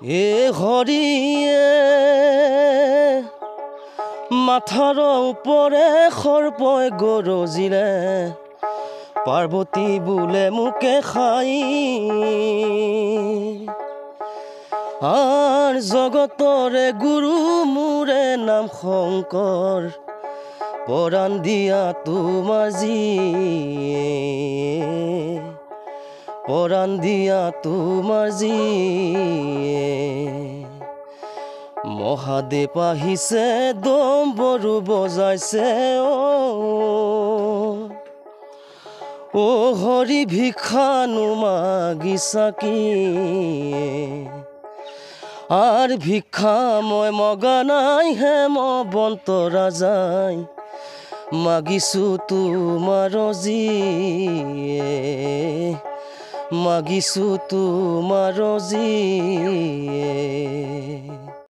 এ হৰিয়ে মাথাৰ ওপৰে সৰ্পই গৰজিলে পাৰ্বতী বোলে মোকে খাই আৰ জগতৰে গুৰু মোৰে নাম শংকৰ পৰাণ দিয়া তোমাৰ জীয়ে পৰাণ দিয়া তোমাৰ জীয়ে মহাদেৱ আহিছে ডম্বৰু বজাইছে ও হৰি ভিক্ষানো মাগিছা কি আৰ ভিক্ষা মই মগা নাই হেমবন্ত ৰাজাই মাগিছো তোমাৰ জীয়ে মাগিছো তোমাৰ জীয়ে